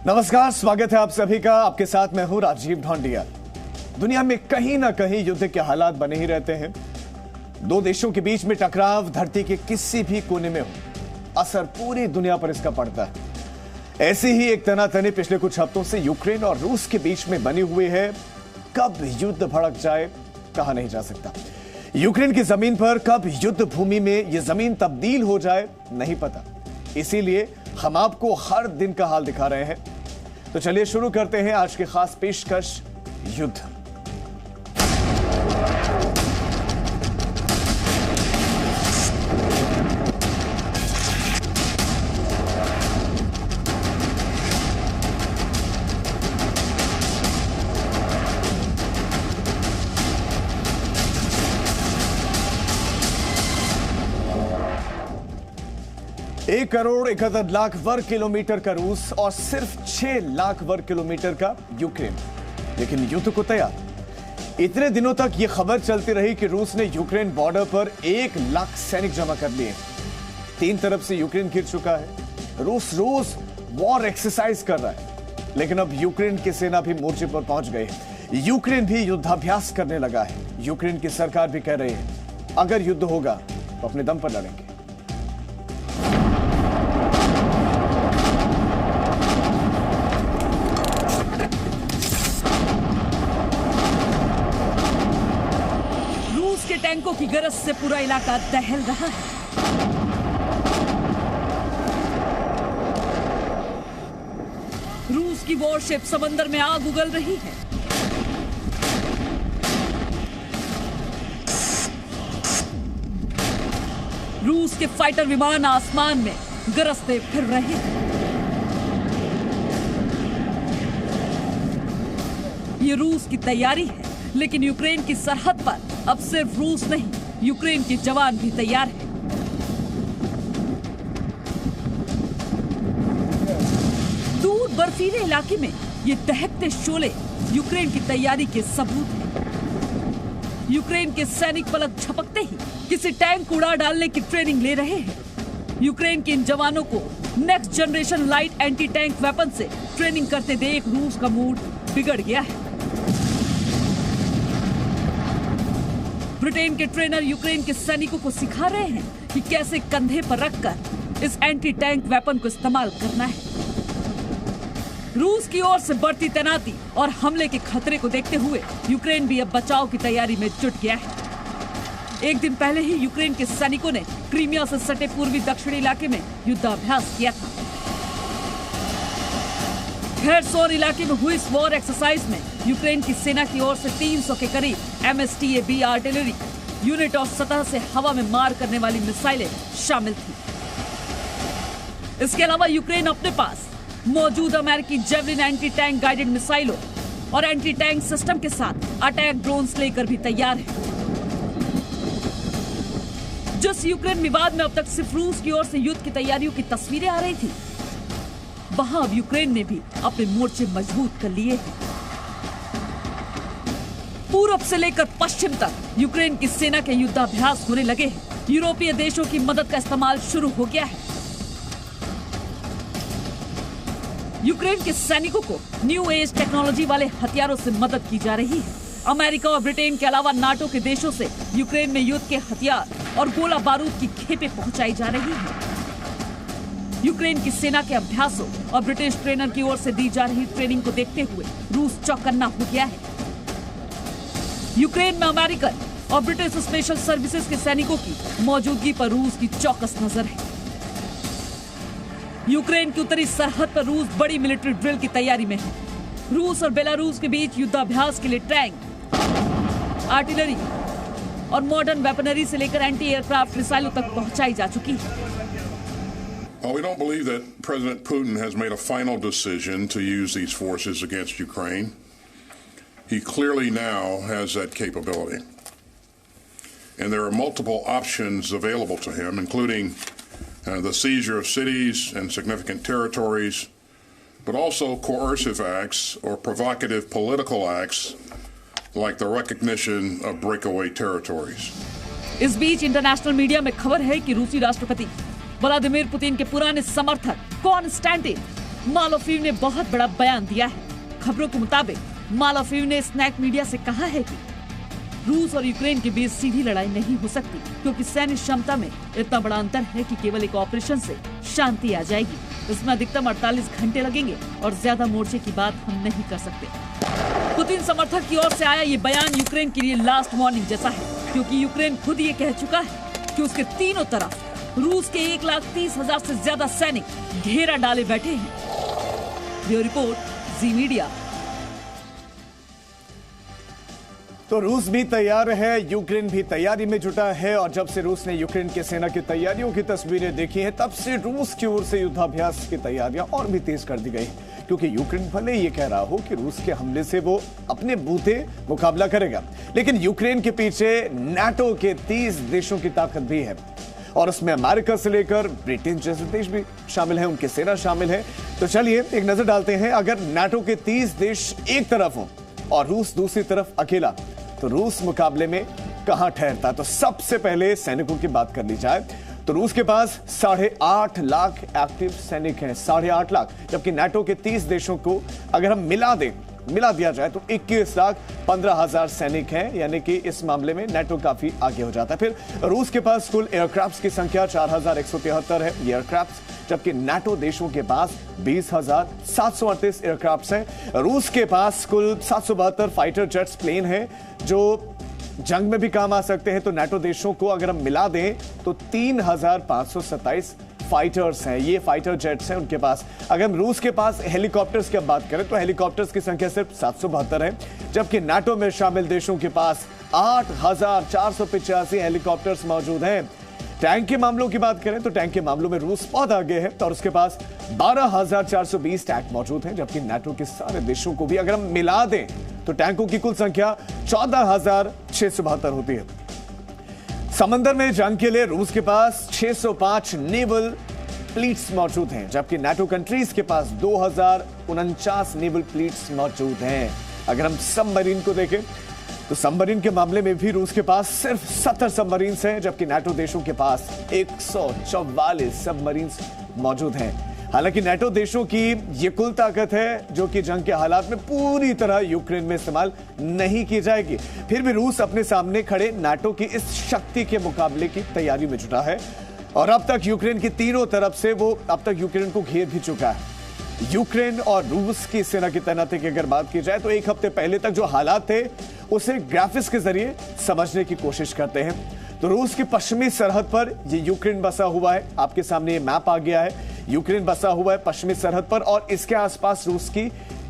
नमस्कार, स्वागत है आप सभी का। आपके साथ मैं हूं राजीव ढोंडिया। दुनिया में कहीं ना कहीं युद्ध के हालात बने ही रहते हैं। दो देशों के बीच में टकराव धरती के किसी भी कोने में हो, असर पूरी दुनिया पर इसका पड़ता है। ऐसी ही एक तनातनी पिछले कुछ हफ्तों से यूक्रेन और रूस के बीच में बनी हुई है। कब युद्ध भड़क जाए कहा नहीं जा सकता। यूक्रेन की जमीन पर कब युद्ध भूमि में यह जमीन तब्दील हो जाए नहीं पता। इसीलिए हम आपको हर दिन का हाल दिखा रहे हैं। तो चलिए शुरू करते हैं आज की खास पेशकश, युद्ध। एक करोड़ 71 लाख वर्ग किलोमीटर का रूस और सिर्फ 6 लाख वर्ग किलोमीटर का यूक्रेन, लेकिन युद्ध को तैयार। इतने दिनों तक यह खबर चलती रही कि रूस ने यूक्रेन बॉर्डर पर 1 लाख सैनिक जमा कर लिए। 3 तरफ से यूक्रेन घिर चुका है। रूस रोज वॉर एक्सरसाइज कर रहा है, लेकिन अब यूक्रेन की सेना भी मोर्चे पर पहुंच गई है। यूक्रेन भी युद्धाभ्यास करने लगा है। यूक्रेन की सरकार भी कह रही है अगर युद्ध होगा तो अपने दम पर लड़ेंगे। टैंकों की गरज से पूरा इलाका दहल रहा है। रूस की वॉरशिप समंदर में आग उगल रही है। रूस के फाइटर विमान आसमान में गरजते फिर रहे हैं। ये रूस की तैयारी है, लेकिन यूक्रेन की सरहद पर अब सिर्फ रूस नहीं, यूक्रेन के जवान भी तैयार हैं। दूर बर्फीले इलाके में ये दहकते शोले यूक्रेन की तैयारी के सबूत हैं। यूक्रेन के सैनिक पलक झपकते ही किसी टैंक को उड़ा डालने की ट्रेनिंग ले रहे हैं। यूक्रेन के इन जवानों को next generation light anti tank weapon से ट्रेनिंग करते देख रूस का मूड बिगड़ गया है। ब्रिटेन के ट्रेनर यूक्रेन के सैनिकों को सिखा रहे हैं कि कैसे कंधे पर रखकर इस एंटी टैंक वेपन को इस्तेमाल करना है। रूस की ओर से बढ़ती तैनाती और हमले के खतरे को देखते हुए यूक्रेन भी अब बचाव की तैयारी में जुट गया है। एक दिन पहले ही यूक्रेन के सैनिकों ने क्रीमिया से सटे पूर्वी दक्षिणी इलाके में युद्धाभ्यास किया था। खेरसोन इलाके में हुई इस वॉर एक्सरसाइज में यूक्रेन की सेना की ओर से 300 के करीब MSTA-B आर्टिलरी यूनिट और सतह से हवा में मार करने वाली मिसाइलें शामिल थी। इसके अलावा यूक्रेन अपने पास मौजूद अमेरिकी जेवलिन एंटी टैंक गाइडेड मिसाइलों और एंटी टैंक सिस्टम के साथ अटैक ड्रोन्स लेकर भी तैयार है। जिस यूक्रेन विवाद में अब तक सिर्फ रूस की ओर से युद्ध की तैयारियों की तस्वीरें आ रही थी, वहां अब यूक्रेन ने भी अपने मोर्चे मजबूत कर लिए हैं। पूर्व से लेकर पश्चिम तक यूक्रेन की सेना के युद्धाभ्यास होने लगे हैं। यूरोपीय देशों की मदद का इस्तेमाल शुरू हो गया है। यूक्रेन के सैनिकों को न्यू एज टेक्नोलॉजी वाले हथियारों से मदद की जा रही है। अमेरिका और ब्रिटेन के अलावा नाटो के देशों से यूक्रेन में युद्ध के हथियार और गोला बारूद की खेपें पहुंचाई जा रही हैं। यूक्रेन की सेना के अभ्यासों और ब्रिटिश ट्रेनर की ओर से दी जा रही ट्रेनिंग को देखते हुए रूस चौकन्ना हो गया है। यूक्रेन में अमेरिकन और ब्रिटिश स्पेशल सर्विसेज के सैनिकों की मौजूदगी पर रूस की चौकस नजर है। यूक्रेन की उत्तरी सरहद पर रूस बड़ी मिलिट्री ड्रिल की तैयारी में है। रूस और बेलारूस के बीच युद्धाभ्यास के लिए टैंक, आर्टिलरी और मॉडर्न वेपनरी से लेकर एंटी एयरक्राफ्ट मिसाइलों तक पहुंचाई जा चुकी है। Well, we don't believe that President Putin has made a final decision to use these forces against Ukraine. He clearly now has that capability. And there are multiple options available to him, including the seizure of cities and significant territories, but also coercive acts or provocative political acts like the recognition of breakaway territories. इस बीच international media में खबर है कि रूसी राष्ट्रपति Vladimir Putin के पुराने समर्थक कॉन्स्टेंटिन मालोफीव ने बहुत बड़ा बयान दिया है। खबरों के मुताबिक मालोफीव ने स्नैक मीडिया से कहा है कि रूस और यूक्रेन के बीच सीधी लड़ाई नहीं हो सकती, क्योंकि सैन्य क्षमता में इतना बड़ा अंतर है कि केवल एक ऑपरेशन से शांति आ जाएगी। इसमें अधिकतम 48 घंटे लगेंगे और ज्यादा मोर्चे की बात हम नहीं कर सकते। पुतिन समर्थक की ओर से आया ये बयान यूक्रेन के लिए लास्ट वार्निंग जैसा है, क्योंकि यूक्रेन खुद ये कह चुका है कि उसके तीनों तरफ रूस के 1,30,000 से ज्यादा सैनिक घेरा डाले बैठे हैं। ब्यूरो रिपोर्ट, जी मीडिया। तो रूस भी तैयार है, यूक्रेन भी तैयारी में जुटा है, और जब से रूस ने यूक्रेन की सेना की तैयारियों की तस्वीरें देखी हैं, तब से रूस की ओर से युद्धाभ्यास की तैयारियां और भी तेज कर दी गई, क्योंकि यूक्रेन भले ये कह रहा हो कि रूस के हमले से वो अपने बूते मुकाबला करेगा, लेकिन यूक्रेन के पीछे नाटो के 30 देशों की ताकत भी है, और उसमें अमेरिका से लेकर ब्रिटेन जैसे देश भी शामिल है, उनकी सेना शामिल है। तो चलिए एक नजर डालते हैं, अगर नाटो के 30 देश एक तरफ हो और रूस दूसरी तरफ अकेला, तो रूस मुकाबले में कहां ठहरता। तो सबसे पहले सैनिकों की बात कर ली जाए तो रूस के पास 8.5 लाख एक्टिव सैनिक हैं, 8.5 लाख, जबकि नाटो के 30 देशों को अगर हम मिला दिया जाए तो 21,15,000 सैनिक हैं, यानी कि इस मामले में नाटो काफी आगे हो जाता है। फिर रूस के पास कुल एयरक्राफ्ट की संख्या 4,173 है एयरक्राफ्ट, जबकि नाटो देशों के पास 20,738 एयरक्राफ्ट हैं। रूस के पास कुल 772 फाइटर जेट्स प्लेन हैं जो जंग में भी काम आ सकते हैं। तो नाटो देशों को अगर हम मिला दें तो 3,527 फाइटर्स हैं, ये फाइटर जेट्स हैं उनके पास। अगर हम रूस के पास हेलीकॉप्टर्स की बात करें तो हेलीकॉप्टर्स की संख्या सिर्फ 772 है, जबकि नाटो में शामिल देशों के पास 8,485 हेलीकॉप्टर्स मौजूद हैं। टैंक के मामलों की बात करें तो टैंक के मामलों में रूस बहुत आगे है, और उसके पास 12,420 टैंक मौजूद हैं, जबकि नाटो के सारे देशों को भी अगर हम मिला दें तो टैंकों की कुल संख्या 14,672 होती है। समंदर में जंग के लिए रूस के पास 605 नेवल फ्लीट्स मौजूद हैं, जबकि नाटो कंट्रीज के पास 2,049 नेवल फ्लीट्स मौजूद हैं। अगर हम सबमरीन को देखें तो सबमरीन के मामले में भी रूस के पास सिर्फ 70 सबमरीन हैं, जबकि नाटो देशों के पास 144 सबमरीन मौजूद हैं। हालांकि नाटो देशों की ये कुल ताकत है जो कि जंग के हालात में पूरी तरह यूक्रेन में इस्तेमाल नहीं की जाएगी। फिर भी रूस अपने सामने खड़े नाटो की इस शक्ति के मुकाबले की तैयारी में जुटा है, और अब तक यूक्रेन की तीनों तरफ से वो अब तक यूक्रेन को घेर भी चुका है। यूक्रेन और रूस की सेना की तैनाती की अगर बात की जाए तो एक हफ्ते पहले तक जो हालात थे उसे ग्राफिक्स के जरिए समझने की कोशिश करते हैं। तो रूस की पश्चिमी सरहद पर ये यूक्रेन बसा हुआ है, आपके सामने ये मैप आ गया है, यूक्रेन बसा हुआ है पश्चिमी सरहद पर, और इसके आसपास रूस की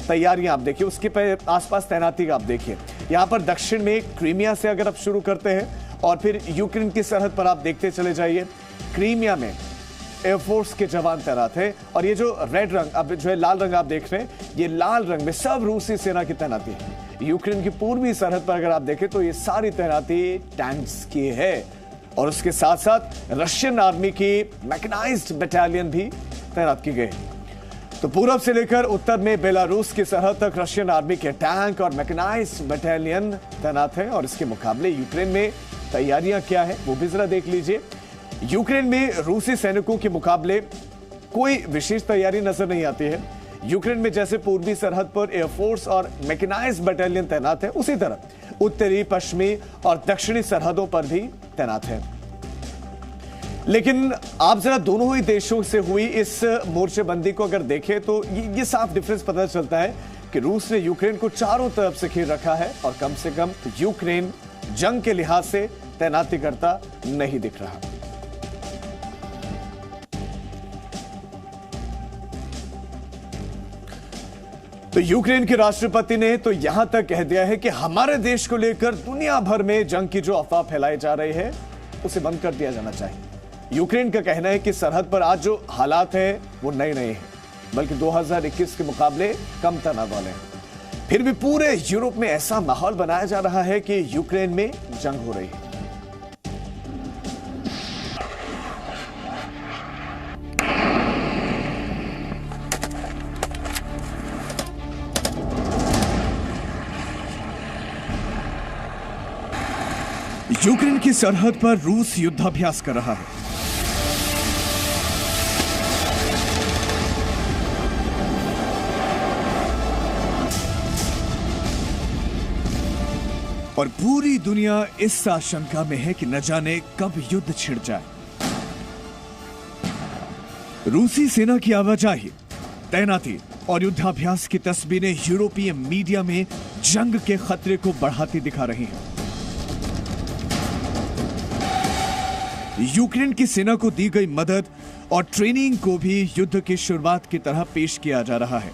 तैयारियां आप देखिए, उसके आसपास तैनाती आप देखिए। यहां पर दक्षिण में क्रीमिया से अगर आप शुरू करते हैं और फिर यूक्रेन की सरहद पर आप देखते चले जाइए, क्रीमिया में एयरफोर्स के जवान तैनात है, और ये जो रेड रंग अब जो है लाल रंग आप देख रहे हैं, ये लाल रंग में सब रूसी सेना की तैनाती है। यूक्रेन की पूर्वी सरहद पर अगर आप देखें तो ये सारी तैनाती टैंक्स की है, और उसके साथ साथ रशियन आर्मी की मैकेनाइज्ड बटालियन भी तैनात की गई। तो पूरब से लेकर उत्तर में बेलारूस की सरहद तक रशियन आर्मी के टैंक और मैकेनाइज्ड बटालियन तैनात है, और इसके मुकाबले यूक्रेन में तैयारियां क्या है वो भी जरा देख लीजिए। यूक्रेन में रूसी सैनिकों के मुकाबले कोई विशेष तैयारी नजर नहीं आती है। यूक्रेन में जैसे पूर्वी सरहद पर एयरफोर्स और मैकेनाइज्ड बटालियन तैनात है, उसी तरह उत्तरी, पश्चिमी और दक्षिणी सरहदों पर भी तैनात है। लेकिन आप जरा दोनों ही देशों से हुई इस मोर्चेबंदी को अगर देखें तो ये साफ डिफरेंस पता चलता है कि रूस ने यूक्रेन को चारों तरफ से घेर रखा है, और कम से कम यूक्रेन जंग के लिहाज से तैनाती करता नहीं दिख रहा। तो यूक्रेन के राष्ट्रपति ने तो यहां तक कह दिया है कि हमारे देश को लेकर दुनिया भर में जंग की जो अफवाह फैलाई जा रही है उसे बंद कर दिया जाना चाहिए। यूक्रेन का कहना है कि सरहद पर आज जो हालात हैं वो नए नहीं हैं, बल्कि 2021 के मुकाबले कम तनाव वाले हैं। फिर भी पूरे यूरोप में ऐसा माहौल बनाया जा रहा है कि यूक्रेन में जंग हो रही है। यूक्रेन की सरहद पर रूस युद्धाभ्यास कर रहा है। और पूरी दुनिया इस आशंका में है कि न जाने कब युद्ध छिड़ जाए। रूसी सेना की आवाजाही, तैनाती और युद्धाभ्यास की तस्वीरें यूरोपीय मीडिया में जंग के खतरे को बढ़ाती दिखा रही हैं। यूक्रेन की सेना को दी गई मदद और ट्रेनिंग को भी युद्ध की शुरुआत की तरह पेश किया जा रहा है।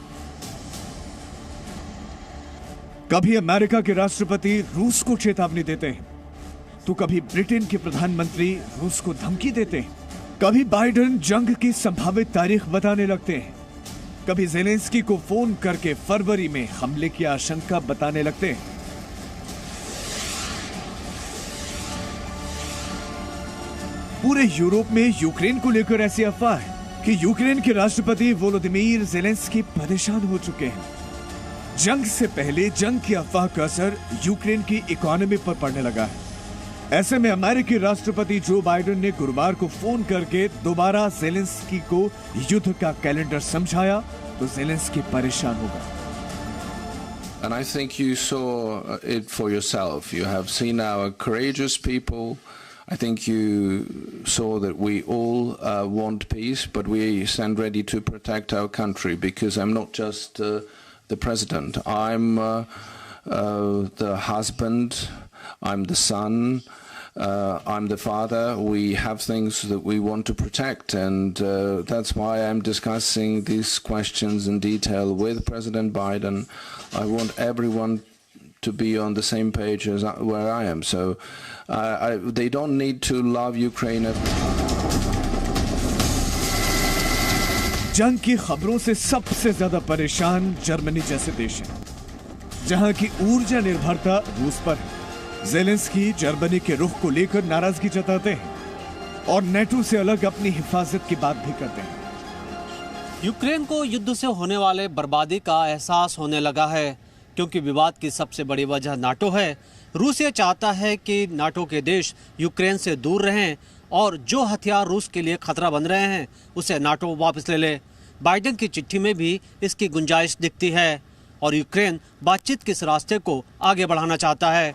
कभी अमेरिका के राष्ट्रपति रूस को चेतावनी देते हैं, तो कभी ब्रिटेन के प्रधानमंत्री रूस को धमकी देते हैं। कभी बाइडेन जंग की संभावित तारीख बताने लगते हैं, कभी ज़ेलेंस्की को फोन करके फरवरी में हमले की आशंका बताने लगते हैं। पूरे यूरोप में यूक्रेन को लेकर ऐसी अफवाह है कि यूक्रेन के राष्ट्रपति वोलोदिमीर ज़ेलेंस्की परेशान हो चुके हैं। जंग से पहले जंग की अफवाह का असर यूक्रेन की इकोनॉमी पर पड़ने लगा है। ऐसे में अमेरिकी राष्ट्रपति जो बाइडेन ने गुरुवार को फोन करके दोबारा ज़ेलेंस्की को युद्ध का कैलेंडर समझाया तो ज़ेलेंस्की परेशान हो गए। And I think you saw it for yourself. You have seen our courageous people. I think you saw that we all want peace, but we stand ready to protect our country, because I'm not just the president. I'm the husband, I'm the son, I'm the father. We have things that we want to protect, and that's why I'm discussing these questions in detail with President Biden. I want everyone to be on the same page as where I am. So they don't need to love Ukraine. जंग की खबरों से सबसे ज्यादा परेशान Germany जैसे देश हैं, जहां की ऊर्जा निर्भरता रूस पर है। ज़ेलेंस्की जर्मनी के रुख को लेकर नाराजगी जताते हैं और नेटो से अलग अपनी हिफाजत की बात भी करते हैं। यूक्रेन को युद्ध से होने वाले बर्बादी का एहसास होने लगा है, क्योंकि विवाद की सबसे बड़ी वजह नाटो है। रूस ये चाहता है कि नाटो के देश यूक्रेन से दूर रहें और जो हथियार रूस के लिए खतरा बन रहे हैं उसे नाटो वापस ले ले। बाइडेन की चिट्ठी में भी इसकी गुंजाइश दिखती है और यूक्रेन बातचीत के इस रास्ते को आगे बढ़ाना चाहता है।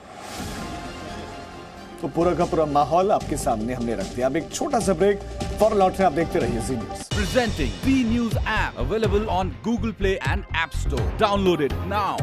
तो पूरा का पूरा माहौल आपके सामने हमने रख दिया। अब एक छोटा सा ब्रेक, फौरन लौटने आप देखते रहिए जी news. Presenting B News app, available on Google Play and App Store. Download it now.